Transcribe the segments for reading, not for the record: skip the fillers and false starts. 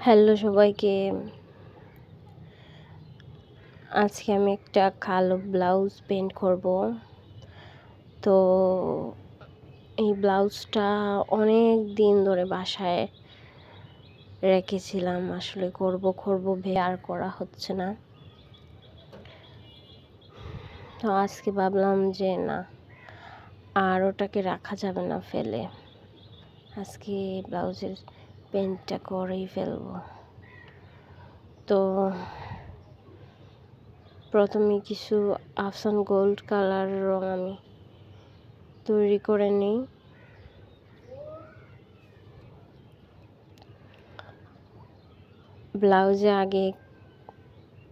Hello সবাইকে। আজকে আমি একটা কালো ব্লাউজ পেন্ট করব। তো এই ব্লাউজটা অনেক দিন ধরে বাসায় রেখেছিলাম, আসলে করব আর করা হচ্ছে না। তো আজকে ভাবলাম যে না, আর ওটাকে রাখা যাবে না ফেলে, আজকে ব্লাউজের পেন্টটা করেই ফেলবো। তো প্রথমে কিছু আফসান গোল্ড কালার রং আমি তৈরি করে নিই। ব্লাউজে আগে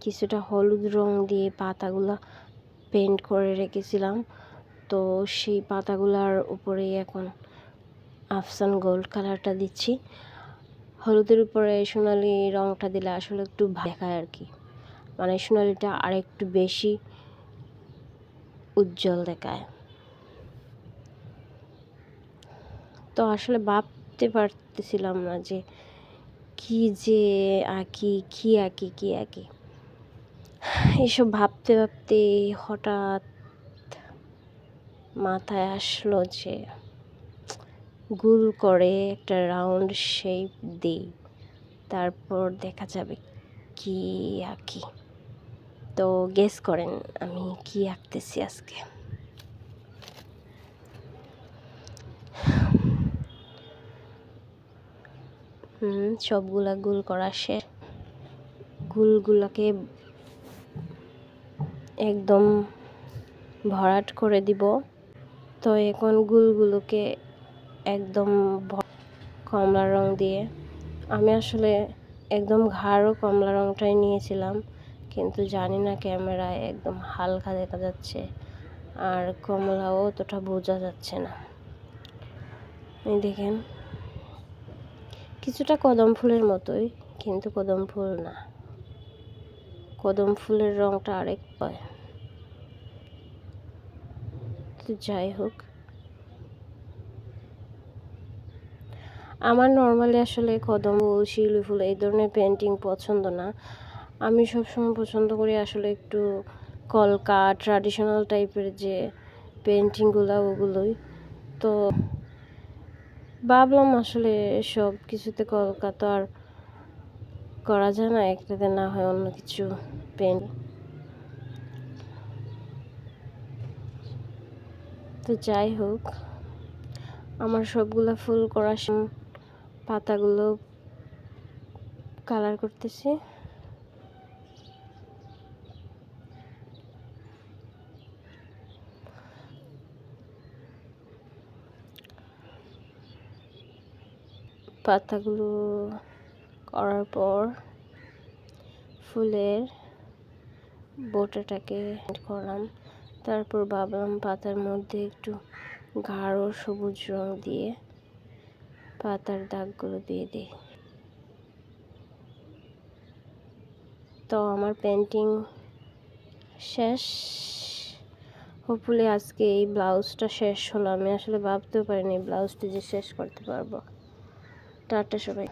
কিছুটা হলুদ রং দিয়ে পাতাগুলো পেন্ট করে রেখেছিলাম, তো সেই পাতাগুলার উপরেই এখন আফসান গোল্ড কালারটা দিচ্ছি। হলুদের উপরে সোনালি রংটা দিলে আসলে একটু দেখায় আর কি, মানে সোনালিটা আর একটু বেশি উজ্জ্বল দেখায়। তো আসলে ভাবতে পারতেছিলাম না যে কি যে কি আঁকি। এসব ভাবতে ভাবতে হঠাৎ মাথায় আসলো যে গোল করে একটা রাউন্ড শেপ দিই, তারপর দেখা যাবে কি আঁকি। তো গেস করেন আমি কি আঁকতেছি আজকে। সবগুলা গোল করা শেষ। গোলগুলাকে একদম ভরাট করে দিব। তো এখন গোলগুলোকে একদম কমলা রং দিয়ে, আমি আসলে একদম গাঢ় কমলা রংটাই নিয়েছিলাম, কিন্তু জানি না ক্যামেরায় একদম হালকা দেখা যাচ্ছে আর কমলাও অতটা বোঝা যাচ্ছে না। এই দেখেন কিছুটা কদম ফুলের মতোই, কিন্তু কদম ফুল না, কদম ফুলের রংটা আরেক পায়। তো যাই হোক, আমার নর্মালি আসলে কদম ফুল, শিউলি ফুল এই ধরনের পেন্টিং পছন্দ না। আমি সবসময় পছন্দ করি আসলে একটু কলকা ট্র্যাডিশনাল টাইপের যে পেন্টিংগুলো, ওগুলোই। তো ভাবলাম আসলে সব কিছুতে কলকাতা আর করা যায় না, একটাতে না হয় অন্য কিছু পেন্ট। তো যাই হোক, আমার সবগুলো ফুল করা পাতাগুলো কালার করতেছি। পাতাগুলো করার পর ফুলের বোটাটাকে করলাম। তারপর ভাবলাম পাতার মধ্যে একটু গাঢ় সবুজ রং দিয়ে পাতার দাগগুলো দিয়ে দিই। তো আমার পেন্টিং শেষ। হোপফুলি আজকে এই ব্লাউজটা শেষ হলো। আমি আসলে ভাবতেও পারিনি ব্লাউজটা যে শেষ করতে পারবো। টাটা সবাই।